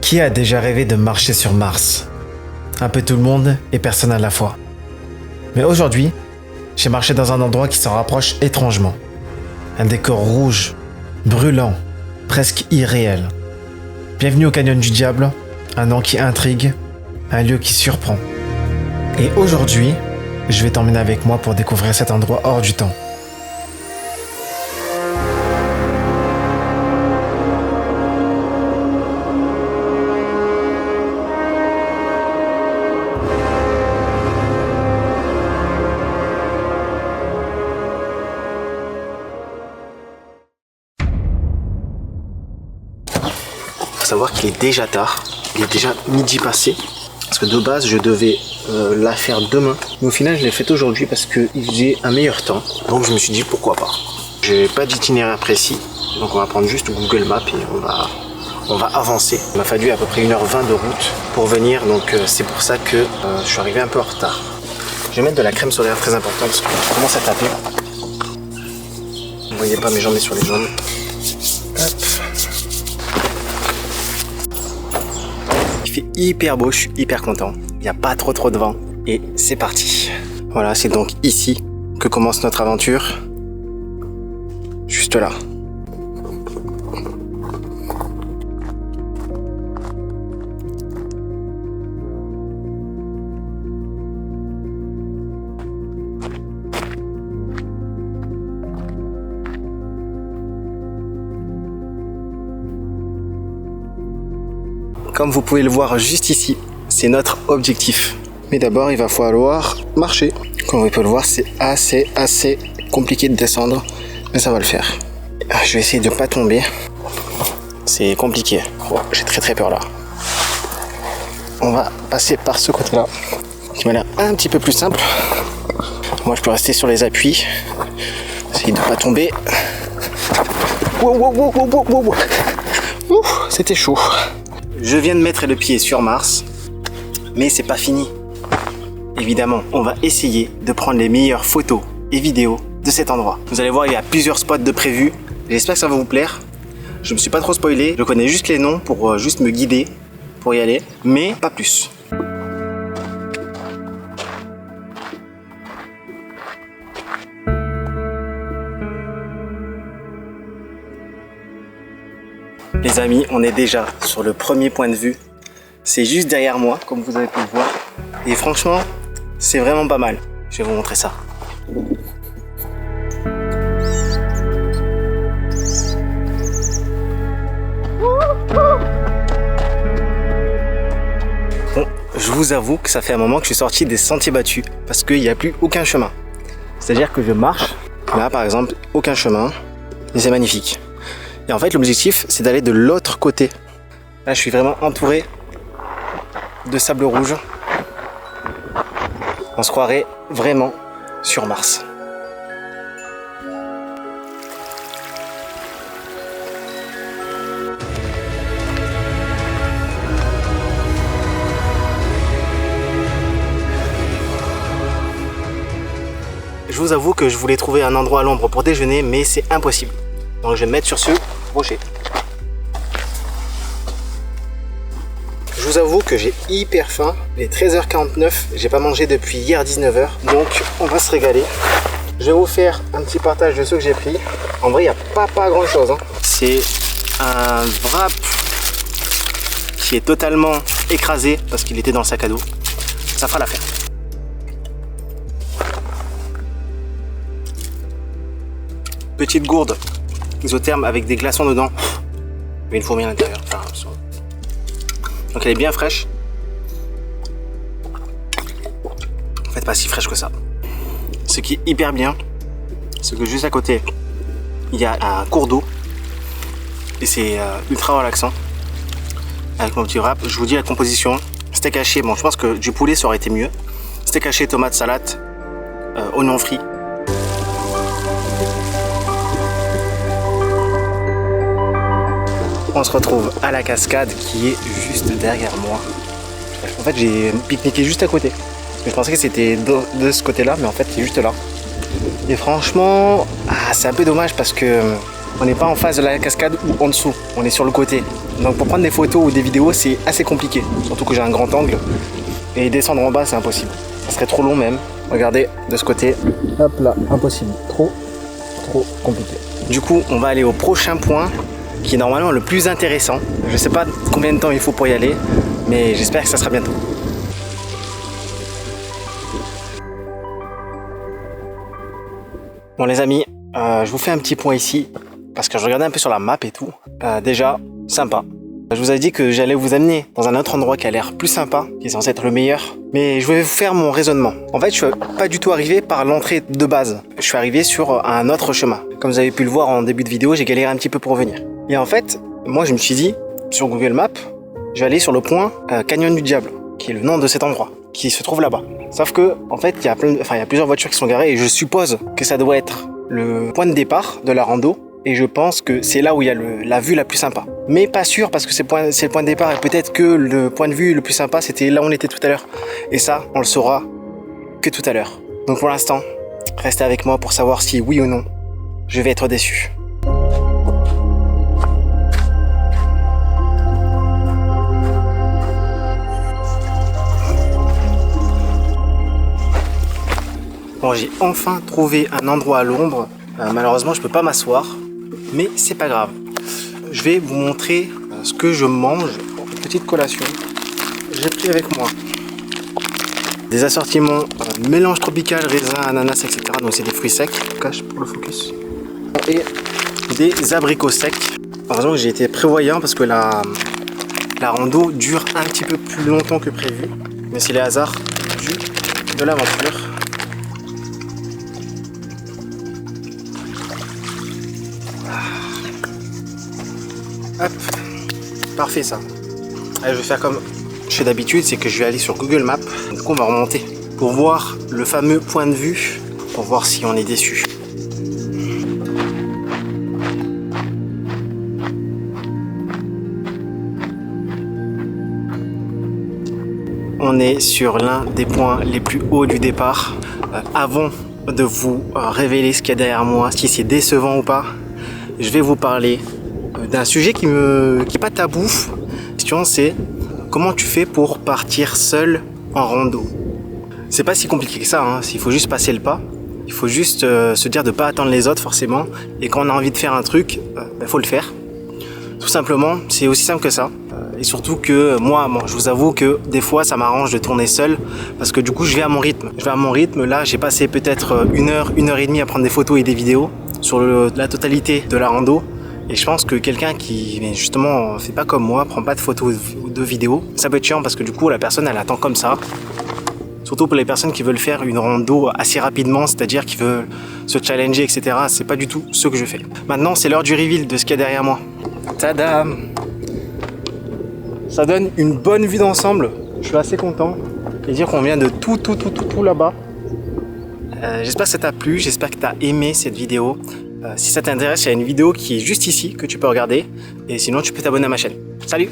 Qui a déjà rêvé de marcher sur Mars? Un peu tout le monde et personne à la fois. Mais aujourd'hui, j'ai marché dans un endroit qui s'en rapproche étrangement. Un décor rouge, brûlant, presque irréel. Bienvenue au Canyon du Diable, un nom qui intrigue, un lieu qui surprend. Et aujourd'hui, je vais t'emmener avec moi pour découvrir cet endroit hors du temps. Faut savoir qu'il est déjà tard, il est déjà midi passé, parce que de base je devais la faire demain, mais au final je l'ai faite aujourd'hui parce qu'il faisait un meilleur temps, donc je me suis dit pourquoi pas. J'ai pas d'itinéraire précis, donc on va prendre juste Google Maps et on va avancer. Il m'a fallu à peu près 1h20 de route pour venir, donc c'est pour ça que je suis arrivé un peu en retard. Je vais mettre de la crème solaire, très important, parce que je commence à taper. Vous voyez pas mes jambes sur les jambes. Hop. Il fait hyper beau, je suis hyper content. Il n'y a pas trop de vent et c'est parti. Voilà, c'est donc ici que commence notre aventure. Juste là. Comme vous pouvez le voir juste ici, c'est notre objectif. Mais d'abord, il va falloir marcher. Comme vous pouvez le voir, c'est assez compliqué de descendre, mais ça va le faire. Je vais essayer de ne pas tomber. C'est compliqué. Oh, j'ai très peur là. On va passer par ce côté-là, qui m'a l'air un petit peu plus simple. Moi, je peux rester sur les appuis. Essayer de ne pas tomber. Wow. C'était chaud. Je viens de mettre le pied sur Mars, mais c'est pas fini. Évidemment, on va essayer de prendre les meilleures photos et vidéos de cet endroit. Vous allez voir, il y a plusieurs spots de prévus. J'espère que ça va vous plaire. Je me suis pas trop spoilé, je connais juste les noms pour juste me guider pour y aller, mais pas plus. Les amis, on est déjà sur le premier point de vue. C'est juste derrière moi, comme vous avez pu le voir. Et franchement, c'est vraiment pas mal. Je vais vous montrer ça. Bon, je vous avoue que ça fait un moment que je suis sorti des sentiers battus parce qu'il n'y a plus aucun chemin. C'est-à-dire que je marche, là par exemple, aucun chemin, et c'est magnifique. Et en fait, l'objectif, c'est d'aller de l'autre côté. Là, je suis vraiment entouré de sable rouge. On se croirait vraiment sur Mars. Je vous avoue que je voulais trouver un endroit à l'ombre pour déjeuner, mais c'est impossible. Donc je vais me mettre sur ce rocher. Je vous avoue que j'ai hyper faim. Il est 13h49, j'ai pas mangé depuis hier 19h. Donc on va se régaler. Je vais vous faire un petit partage de ce que j'ai pris. En vrai, il n'y a pas grand chose. C'est un wrap qui est totalement écrasé parce qu'il était dans le sac à dos. Ça fera l'affaire. Petite gourde isotherme avec des glaçons dedans. Il y a une fourmi à l'intérieur. Enfin, donc elle est bien fraîche. En fait, pas si fraîche que ça. Ce qui est hyper bien, c'est que juste à côté, il y a un cours d'eau. Et c'est ultra relaxant. Avec mon petit wrap, je vous dis la composition. Steak haché, bon je pense que du poulet ça aurait été mieux. Steak haché, tomate, salade, oignons frits. On se retrouve à la cascade qui est juste derrière moi. En fait, j'ai pique-niqué juste à côté. Je pensais que c'était de ce côté-là, mais en fait, c'est juste là. Et franchement, c'est un peu dommage parce que On n'est pas en face de la cascade ou en dessous, on est sur le côté. Donc pour prendre des photos ou des vidéos, c'est assez compliqué. Surtout que j'ai un grand angle. Et descendre en bas, c'est impossible. Ça serait trop long même. Regardez, de ce côté. Hop là, impossible. Trop compliqué. Du coup, on va aller au prochain point, qui est normalement le plus intéressant. Je sais pas combien de temps il faut pour y aller, mais j'espère que ça sera bientôt. Bon les amis, je vous fais un petit point ici, parce que je regardais un peu sur la map et tout. Déjà, sympa. Je vous avais dit que j'allais vous amener dans un autre endroit qui a l'air plus sympa, qui est censé être le meilleur. Mais je vais vous faire mon raisonnement. En fait, je suis pas du tout arrivé par l'entrée de base. Je suis arrivé sur un autre chemin. Comme vous avez pu le voir en début de vidéo, j'ai galéré un petit peu pour venir. Et en fait, moi je me suis dit, sur Google Maps, je vais aller sur le point Canyon du Diable, qui est le nom de cet endroit, qui se trouve là-bas. Sauf que, en fait, il y a plusieurs voitures qui sont garées et je suppose que ça doit être le point de départ de la rando. Et je pense que c'est là où il y a la vue la plus sympa. Mais pas sûr parce que c'est le point de départ et peut-être que le point de vue le plus sympa c'était là où on était tout à l'heure. Et ça, on le saura que tout à l'heure. Donc pour l'instant, restez avec moi pour savoir si oui ou non, je vais être déçu. Bon, j'ai enfin trouvé un endroit à l'ombre. Malheureusement, je peux pas m'asseoir. Mais c'est pas grave. Je vais vous montrer ce que je mange pour une petite collation. J'ai pris avec moi des assortiments mélange tropical, raisin, ananas, etc. Donc c'est des fruits secs. Je cache pour le focus. Et des abricots secs. Heureusement que j'ai été prévoyant parce que la rando dure un petit peu plus longtemps que prévu. Mais c'est les hasards de l'aventure. Hop, parfait ça. Allez, je vais faire comme je fais d'habitude, c'est que je vais aller sur Google Maps. Du coup, on va remonter pour voir le fameux point de vue, pour voir si on est déçu. On est sur l'un des points les plus hauts du départ. Avant de vous révéler ce qu'il y a derrière moi, si c'est décevant ou pas, je vais vous parler d'un sujet qui est pas tabou. La question c'est comment tu fais pour partir seul en rando. C'est pas si compliqué que ça, hein. Il faut juste passer le pas. Il faut juste se dire de pas attendre les autres forcément. Et quand on a envie de faire un truc, faut le faire. Tout simplement, c'est aussi simple que ça. Et surtout que moi, je vous avoue que des fois ça m'arrange de tourner seul parce que du coup je vais à mon rythme. Là j'ai passé peut-être une heure et demie à prendre des photos et des vidéos sur la totalité de la rando. Et je pense que quelqu'un qui justement fait pas comme moi, prend pas de photos ou de vidéos, ça peut être chiant parce que du coup la personne elle attend comme ça. Surtout pour les personnes qui veulent faire une rando assez rapidement, c'est-à-dire qui veulent se challenger, etc. C'est pas du tout ce que je fais. Maintenant c'est l'heure du reveal de ce qu'il y a derrière moi. Tadam! Ça donne une bonne vue d'ensemble. Je suis assez content. Et dire qu'on vient de tout là-bas. J'espère que ça t'a plu, j'espère que tu as aimé cette vidéo. Si ça t'intéresse, il y a une vidéo qui est juste ici que tu peux regarder. Et sinon, tu peux t'abonner à ma chaîne. Salut!